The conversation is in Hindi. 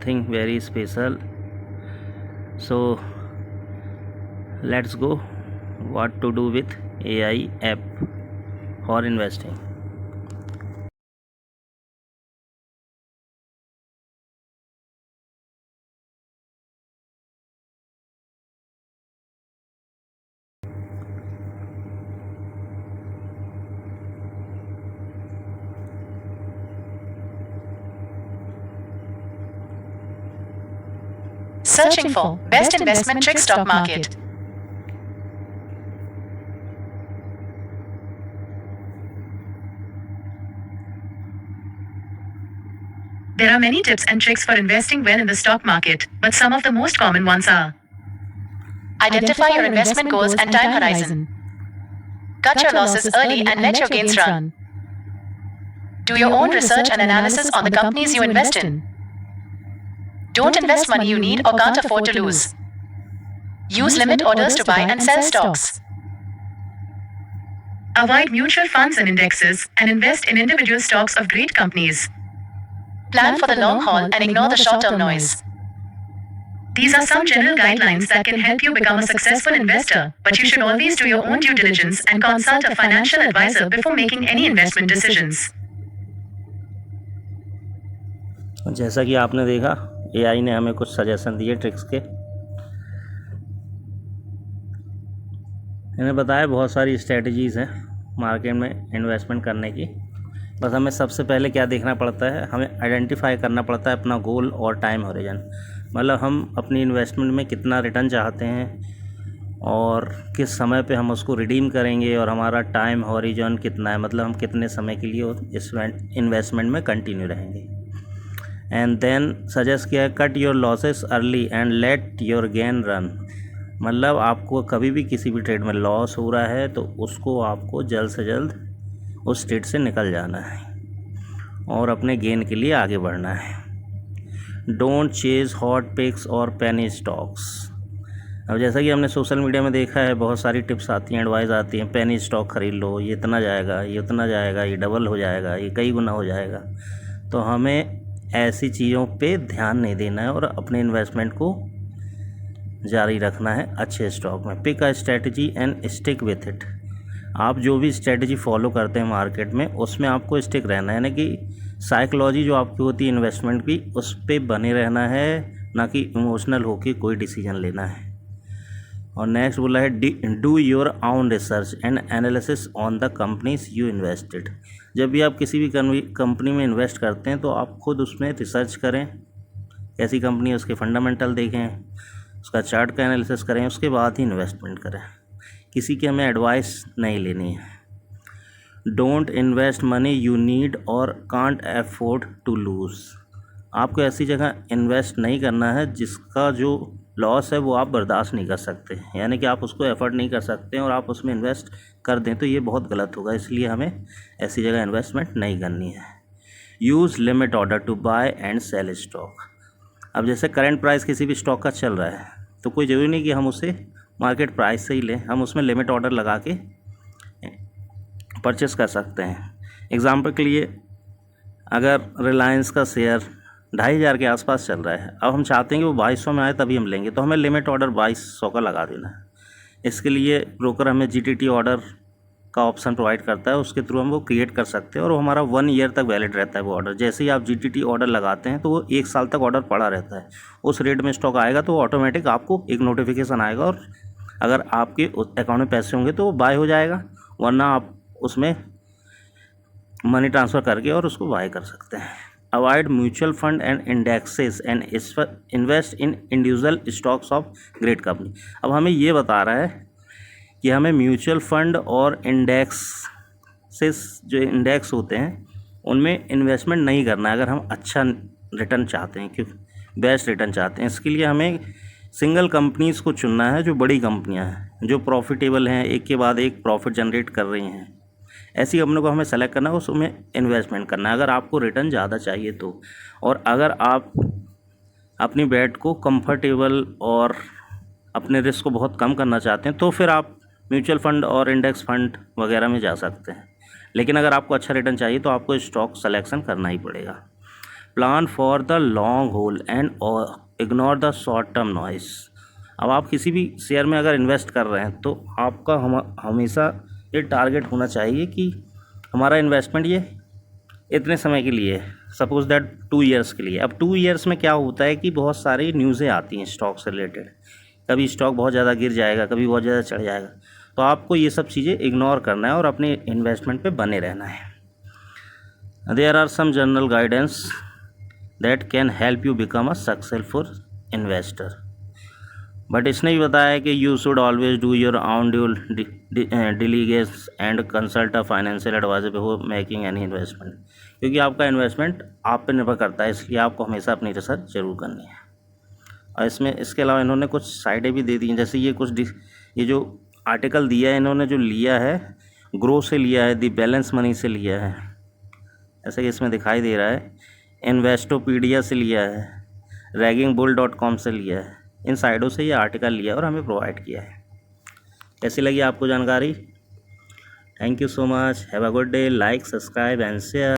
something very special. So let's go what to do with AI app for investing. Searching for best investment trick stock market. There are many tips and tricks for investing well in the stock market, but some of the most common ones are: identify your investment goals and time horizon. Cut your losses early and let your gains run. Do your own research and analysis on the companies you invest in. Don't invest money you need or can't afford to lose. Use limit orders to buy and sell stocks. Avoid mutual funds and indexes and invest in individual stocks of great companies. Plan for the long haul and ignore the short-term noise. These are some general guidelines that can help you become a successful investor, but you should always do your own due diligence and consult a financial advisor before making any investment decisions. जैसा कि आपने देखा, AI ने हमें कुछ सजेशन दिए ट्रिक्स के। इन्हें बताया बहुत सारी स्ट्रेटजीज़ हैं मार्केट में इन्वेस्टमेंट करने की। बस हमें सबसे पहले क्या देखना पड़ता है, हमें आइडेंटिफाई करना पड़ता है अपना गोल और टाइम हॉरिजन। मतलब हम अपनी इन्वेस्टमेंट में कितना रिटर्न चाहते हैं और किस समय पे हम उसको रिडीम करेंगे, और हमारा टाइम हॉरिजन कितना है, मतलब हम कितने समय के लिए इस इन्वेस्टमेंट में कंटिन्यू रहेंगे। एंड देन सजेस्ट किया है cut your losses early and let your gain run. मतलब आपको कभी भी किसी भी ट्रेड में लॉस हो रहा है तो उसको आपको जल्द से जल्द उस ट्रेड से निकल जाना है और अपने गेन के लिए आगे बढ़ना है। डोंट चेज हॉट पिक्स और पेनी स्टॉक्स। अब जैसा कि हमने सोशल मीडिया में देखा है, बहुत सारी टिप्स आती हैं, एडवाइस आती हैं, पेनी स्टॉक खरीद लो, ये इतना जाएगा, ये उतना जाएगा, ये डबल हो जाएगा, ये कई गुना हो जाएगा। तो हमें ऐसी चीज़ों पे ध्यान नहीं देना है और अपने इन्वेस्टमेंट को जारी रखना है अच्छे स्टॉक में। Pick a strategy and stick with it. आप जो भी स्ट्रेटजी फॉलो करते हैं मार्केट में, उसमें आपको स्टिक रहना है, यानी कि साइकोलॉजी जो आपकी होती है इन्वेस्टमेंट की, उस पर बने रहना है, ना कि इमोशनल होकर कोई डिसीजन लेना है। और नेक्स्ट बोला है do your own research and analysis on the companies you invested. जब भी आप किसी भी कंपनी में इन्वेस्ट करते हैं तो आप खुद उसमें रिसर्च करें, कैसी कंपनी है, उसके फंडामेंटल देखें, उसका चार्ट का एनालिसिस करें, उसके बाद ही इन्वेस्टमेंट करें। किसी की हमें एडवाइस नहीं लेनी है। Don't invest money you need और कांट अफोर्ड टू लूज़। आपको ऐसी जगह इन्वेस्ट नहीं करना है जिसका जो लॉस है वो आप बर्दाश्त नहीं कर सकते, यानी कि आप उसको एफर्ट नहीं कर सकते और आप उसमें इन्वेस्ट कर दें तो ये बहुत गलत होगा। इसलिए हमें ऐसी जगह इन्वेस्टमेंट नहीं करनी है। Use limit order to buy and sell stock. अब जैसे करंट प्राइस किसी भी स्टॉक का चल रहा है तो कोई ज़रूरी नहीं कि हम उसे मार्केट प्राइस से ही लें, हम उसमें लिमिट ऑर्डर लगा के परचेस कर सकते हैं। एग्जांपल के लिए अगर रिलायंस का शेयर 2,500 के आसपास चल रहा है, अब हम चाहते हैं कि वो 2,200 में आए तभी हम लेंगे, तो हमें लिमिट ऑर्डर 2,200 का लगा देना है। इसके लिए ब्रोकर हमें GTT ऑर्डर का ऑप्शन प्रोवाइड करता है, उसके थ्रू हम वो क्रिएट कर सकते हैं और वो हमारा 1 ईयर तक वैलिड रहता है वो ऑर्डर। जैसे ही आप GTT ऑर्डर लगाते हैं तो वो 1 साल तक ऑर्डर पड़ा रहता है। उस रेट में स्टॉक आएगा तो ऑटोमेटिक आपको एक नोटिफिकेशन आएगा और अगर आपके अकाउंट में पैसे होंगे तो वो बाय हो जाएगा, वरना आप उसमें मनी ट्रांसफ़र करके और उसको बाय कर सकते हैं। Avoid mutual fund and indexes and invest in individual stocks of great company. अब हमें ये बता रहा है कि हमें म्यूचुअल फंड और इंडेक्सेस जो इंडेक्स होते हैं उनमें इन्वेस्टमेंट नहीं करना है अगर हम अच्छा रिटर्न चाहते हैं, क्योंकि बेस्ट रिटर्न चाहते हैं। इसके लिए हमें सिंगल कंपनीज़ को चुनना है जो बड़ी कंपनियां हैं, जो प्रॉफिटेबल हैं, एक के बाद एक प्रॉफिट जनरेट कर रही हैं। ऐसी कंपनियों को हमें सेलेक्ट करना है, उसमें इन्वेस्टमेंट करना है अगर आपको रिटर्न ज़्यादा चाहिए तो। और अगर आप अपनी बेट को कंफर्टेबल और अपने रिस्क को बहुत कम करना चाहते हैं तो फिर आप म्यूचुअल फंड और इंडेक्स फंड वगैरह में जा सकते हैं। लेकिन अगर आपको अच्छा रिटर्न चाहिए तो आपको स्टॉक सिलेक्शन करना ही पड़ेगा। Plan for the long haul and ignore the short term noise. अब आप किसी भी शेयर में अगर इन्वेस्ट कर रहे हैं तो आपका हमेशा ये टारगेट होना चाहिए कि हमारा इन्वेस्टमेंट ये इतने समय के लिए है, सपोज़ दैट 2 ईयर्स के लिए। अब 2 ईयर्स में क्या होता है कि बहुत सारी न्यूज़ें आती हैं स्टॉक से रिलेटेड, कभी स्टॉक बहुत ज़्यादा गिर जाएगा, कभी बहुत ज़्यादा चढ़ जाएगा, तो आपको ये सब चीज़ें इग्नोर करना है और अपने इन्वेस्टमेंट पे बने रहना है। There are some general guidance that can help you become a successful investor. But इसने भी बताया है कि you should always do your own due diligence and consult a financial advisor before making any investment, क्योंकि आपका इन्वेस्टमेंट आप पे निर्भर करता है, इसलिए आपको हमेशा अपनी रिसर्च जरूर करनी है। और इसके अलावा इन्होंने कुछ साइडें भी दे दी हैं, जैसे ये जो आर्टिकल दिया है इन्होंने, जो लिया है ग्रो से लिया है, दी बैलेंस मनी से लिया है, ऐसा कि इसमें दिखाई दे रहा है, इन्वेस्टोपीडिया से लिया है, raggingbull.com से लिया है, इन साइडों से ये आर्टिकल लिया और हमें प्रोवाइड किया है। कैसी लगी आपको जानकारी? Thank you so much, have a good day, like, subscribe and share.